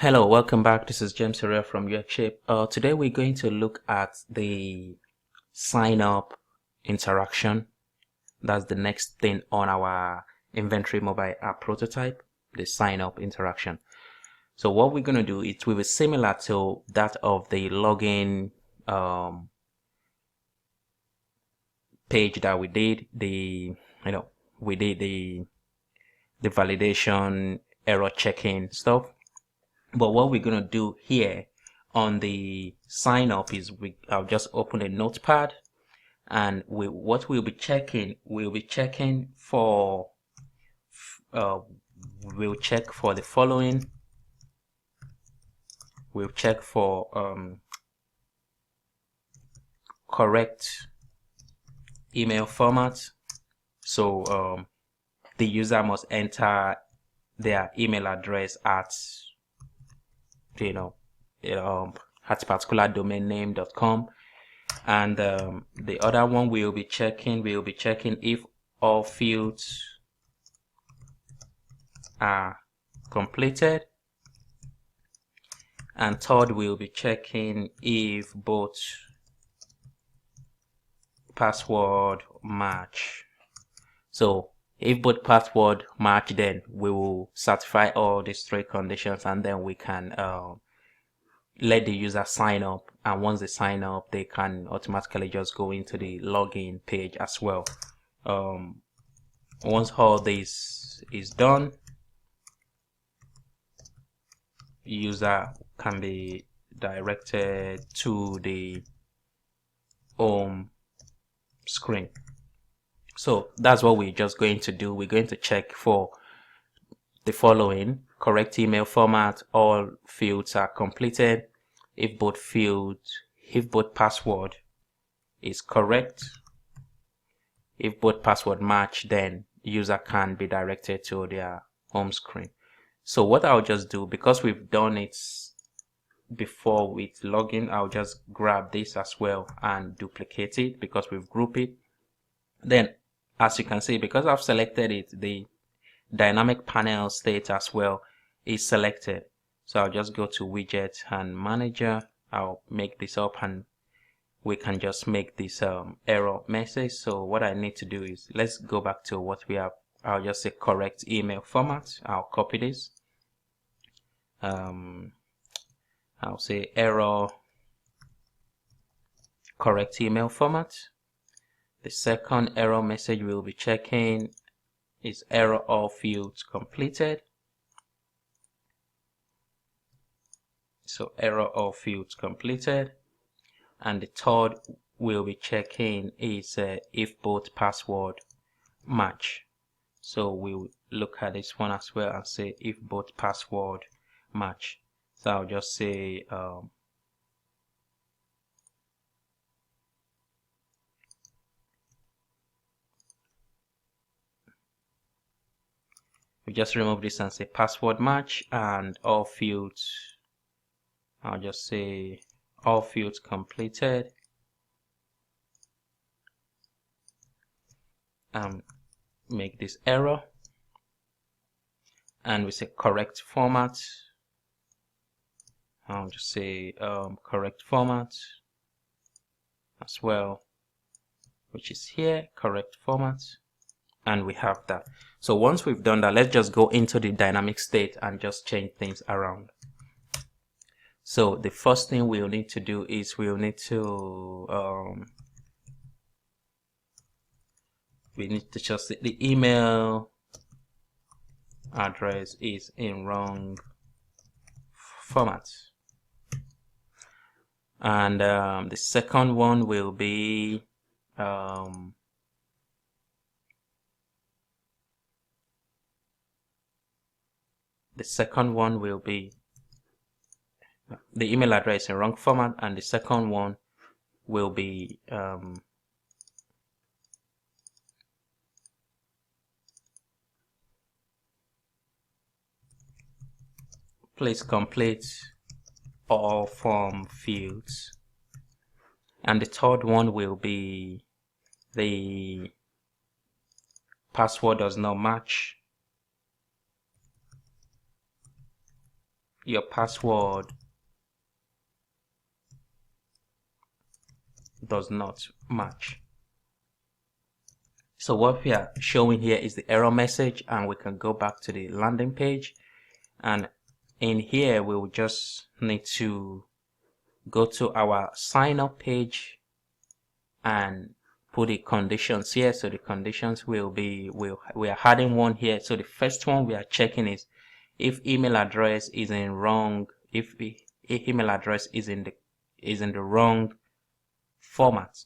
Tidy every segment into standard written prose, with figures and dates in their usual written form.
Hello, welcome back. This is James Herrera from UX Today we're going to look at the sign up interaction. That's the next thing on our inventory mobile app prototype, the sign up interaction. So what we're going to do, it will be similar to that of the login page that we did, the validation error checking stuff. But what we're going to do here on the sign up is I'll just open a notepad, and what we'll be checking for we'll check for the following. We'll check for correct email format. So the user must enter their email address at at particular domain name.com. And the other one we'll be checking if all fields are completed. And third, we'll be checking if both password match. So if both password match, then we will certify all these three conditions, and then we can let the user sign up. And once they sign up, they can automatically just go into the login page as well. Once all this is done, user can be directed to the home screen. So that's what we're just going to do. We're going to check for the following: correct email format, all fields are completed. If both password is correct, if both password match, then user can be directed to their home screen. So what I'll just do, because we've done it before with login, I'll just grab this as well and duplicate it because we've grouped it. Then, as you can see, because I've selected it, the dynamic panel state as well is selected. So I'll just go to widget and manager. I'll make this up and we can just make this error message. So what I need to do is, let's go back to what we have. I'll just say correct email format. I'll copy this. I'll say error correct email format. The second error message we'll be checking is error all fields completed. So error all fields completed. And the third we'll be checking is if both password match. So we'll look at this one as well and say if both password match. So I'll just say we just remove this and say password match, and all fields, I'll just say all fields completed. Make this error, and we say correct format. I'll just say correct format as well, which is here, correct format. And we have that. So once we've done that, let's just go into the dynamic state and just change things around. So the first thing we'll need to do is we'll need to just say the email address is in wrong format. And the second one will be the email address in wrong format, and the second one will be please complete all form fields. And the third one will be the password does not match. your password does not match. So what we are showing here is the error message, and we can go back to the landing page, and in here we will just need to go to our sign up page and put the conditions here. So the conditions will be, we are adding one here. So the first one we are checking is if email address is in wrong, if the email address is in the wrong format.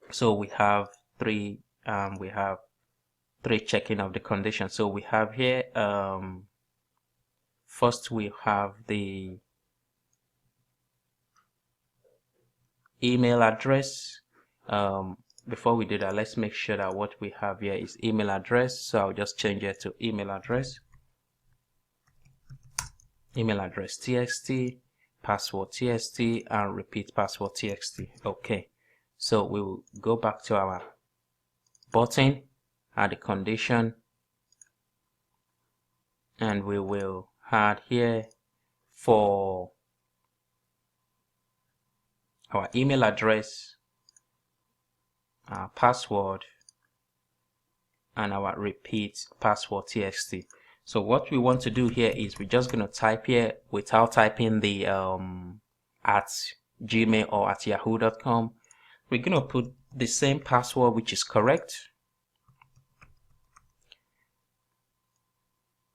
So we have three checking of the condition. So we have here first we have the email address. Before we do that, let's make sure that what we have here is email address. So I'll just change it to email address txt, password txt, and repeat password txt. Okay, so we will go back to our button, add the condition, and we will add here for our email address, our password, and our repeat password txt. So what we want to do here is we're just going to type here without typing the at gmail or at yahoo.com. We're going to put the same password, which is correct,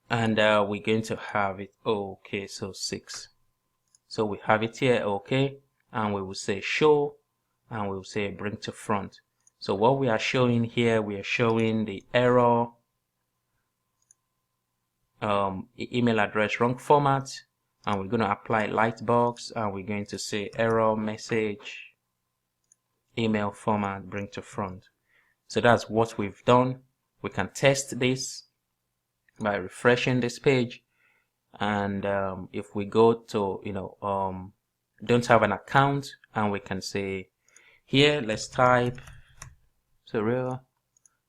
and we're going to have it okay. So 6, so we have it here okay, and we will say show, and we will say bring to front. So what we are showing here, we are showing the error email address wrong format, and we're going to apply lightbox, and we're going to say error message email format bring to front. So that's what we've done. We can test this by refreshing this page, and if we go to don't have an account, and we can say here, let's type the real,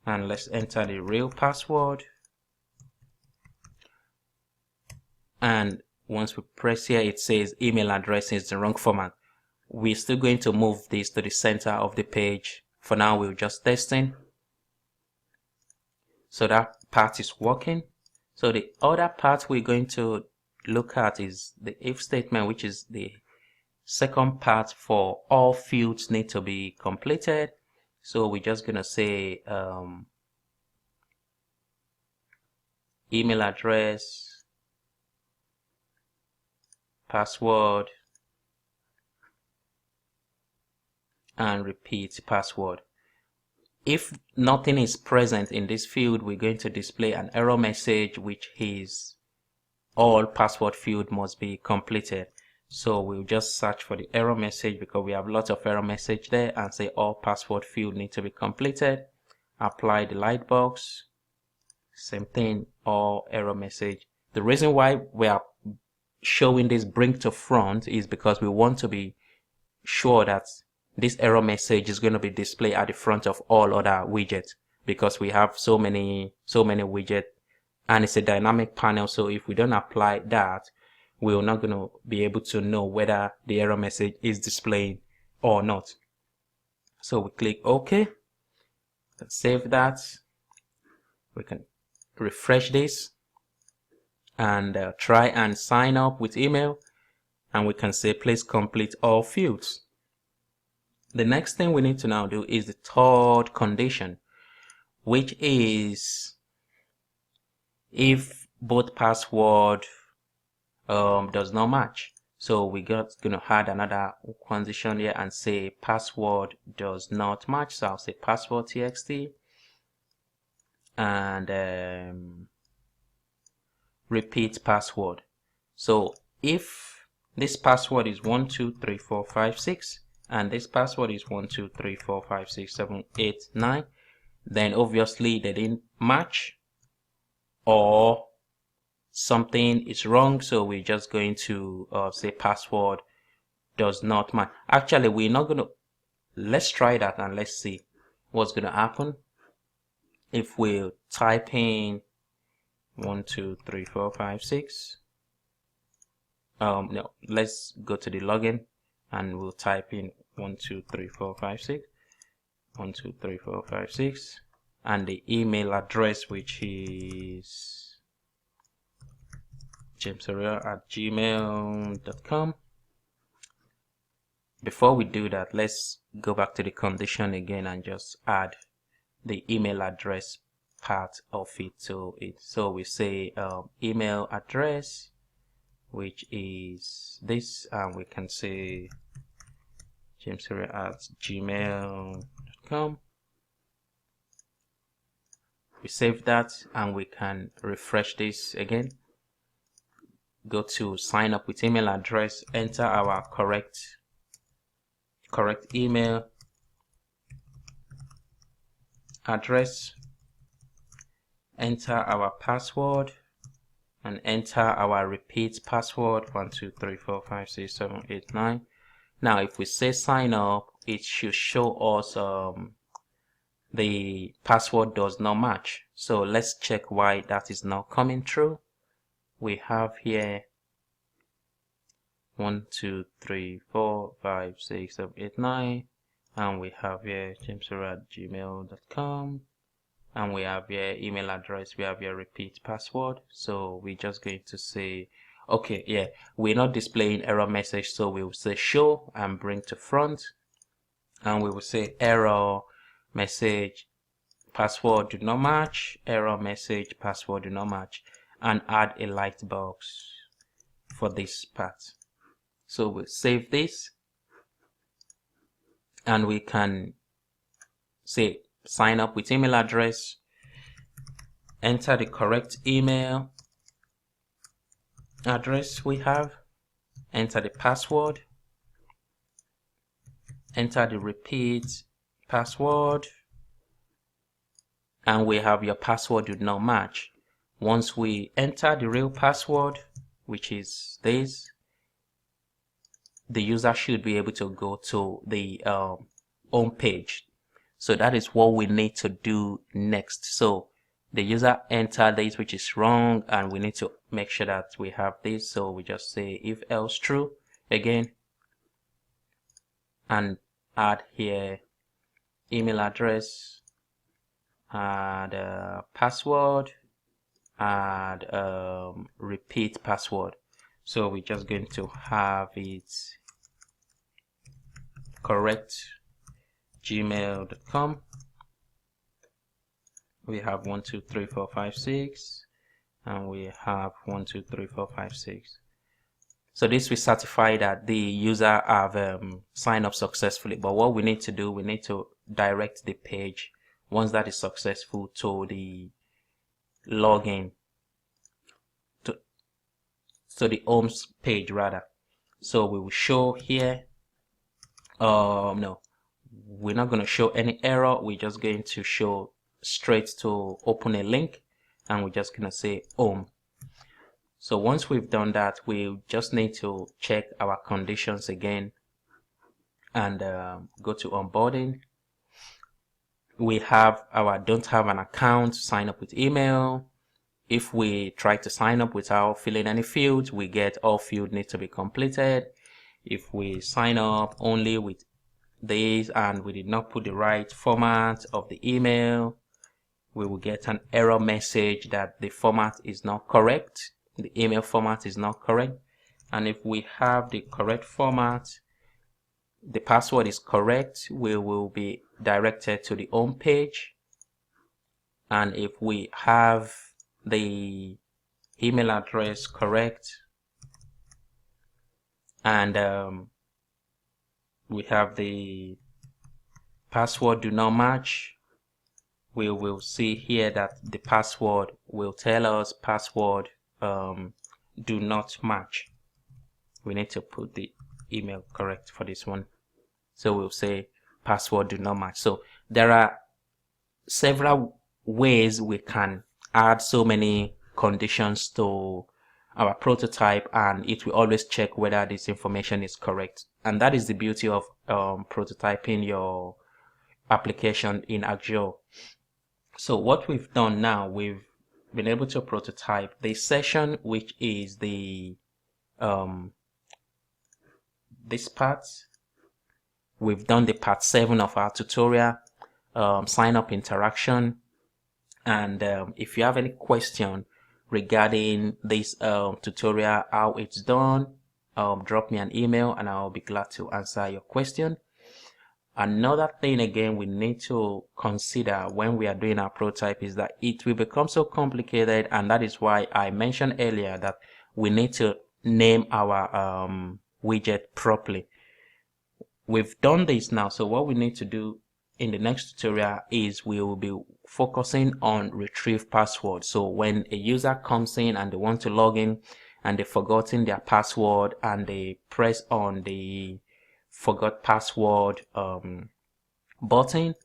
and let's enter the real password, and once we press here, it says email address is the wrong format. We're still going to move this to the center of the page. For now, we're just testing. So that part is working. So the other part we're going to look at is the if statement, which is the second part for all fields need to be completed. So we're just going to say email address, password, and repeat password. If nothing is present in this field, we're going to display an error message, which is all password field must be completed. So we'll just search for the error message, because we have lots of error message there, and say all password field need to be completed. Apply the lightbox, same thing, all error message. The reason why we are showing this bring to front is because we want to be sure that this error message is going to be displayed at the front of all other widgets, because we have so many widgets, and it's a dynamic panel. So if we don't apply that, we're not going to be able to know whether the error message is displayed or not. So we click OK, save that. We can refresh this and try and sign up with email, and we can say please complete all fields. The next thing we need to now do is the third condition, which is if both password does not match. So we're going to add another condition here and say password does not match. So I'll say password txt, and repeat password. So if this password is 123456 and this password is 12345678 then obviously they didn't match, or something is wrong. So we're just going to say password does not match. Actually, we're not going to, let's try that and let's see what's going to happen. If we type in 123456 no, let's go to the login and we'll type in 123456 123456 and the email address, which is jamesaria@gmail.com. Before we do that, let's go back to the condition again and just add the email address part of it to it. So we say email address, which is this, and we can say jamesaria@gmail.com. We save that and we can refresh this again. Go to sign up with email address, enter our correct email address, enter our password, and enter our repeat password 1234567889. Now if we say sign up, it should show us the password does not match. So let's check why that is not coming through. We have here 1234567889, and we have here jamesaria@gmail.com, and we have here email address, we have here repeat password. So we're just going to say, okay, yeah, we're not displaying error message, so we will say show and bring to front, and we will say error message password do not match, error message password do not match, and add a light box for this part. So we'll save this and we can say sign up with email address, enter the correct email address we have, enter the password, enter the repeat password, and we have your password do not match. Once we enter the real password, which is this, the user should be able to go to the home page. So that is what we need to do next. So the user entered this, which is wrong, and we need to make sure that we have this. So we just say if else true again, and add here email address, add password, add repeat password. So we're just going to have it correct gmail.com. we have 123456 and we have 123456. So this will certify that the user have signed up successfully. But what we need to do, we need to direct the page, once that is successful, to the login, to the home page rather. So we will show here, no, we're not going to show any error. We're just going to show straight to open a link, and we're just going to say home. So once we've done that, we just need to check our conditions again and go to onboarding. We have our don't have an account, sign up with email. If we try to sign up without filling any fields, we get all fields need to be completed. If we sign up only with this and we did not put the right format of the email, we will get an error message that the format is not correct. The email format is not correct. And if we have the correct format, the password is correct, we will be directed to the home page. And if we have the email address correct and we have the password do not match, we will see here that the password will tell us password do not match. We need to put the email correct for this one. So we'll say password do not match. So there are several ways we can add so many conditions to our prototype, and it will always check whether this information is correct. And that is the beauty of prototyping your application in Azure. So what we've done now, we've been able to prototype the session, which is the this part. We've done the part 7 of our tutorial, sign up interaction. And if you have any question regarding this tutorial, how it's done, drop me an email and I'll be glad to answer your question. Another thing again we need to consider when we are doing our prototype is that it will become so complicated, and that is why I mentioned earlier that we need to name our widget properly. We've done this now, so what we need to do in the next tutorial is we will be focusing on retrieve password. So when a user comes in and they want to log in and they've forgotten their password and they press on the forgot password button,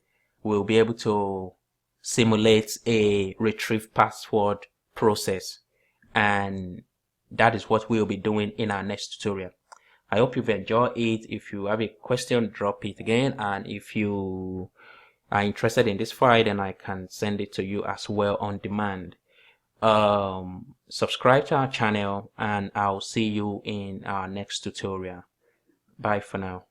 we'll be able to simulate a retrieve password process, and that is what we'll be doing in our next tutorial. I hope you've enjoyed it. If you have a question, drop it again, and if you are interested in this file, then I can send it to you as well on demand. Subscribe to our channel and I'll see you in our next tutorial. Bye for now.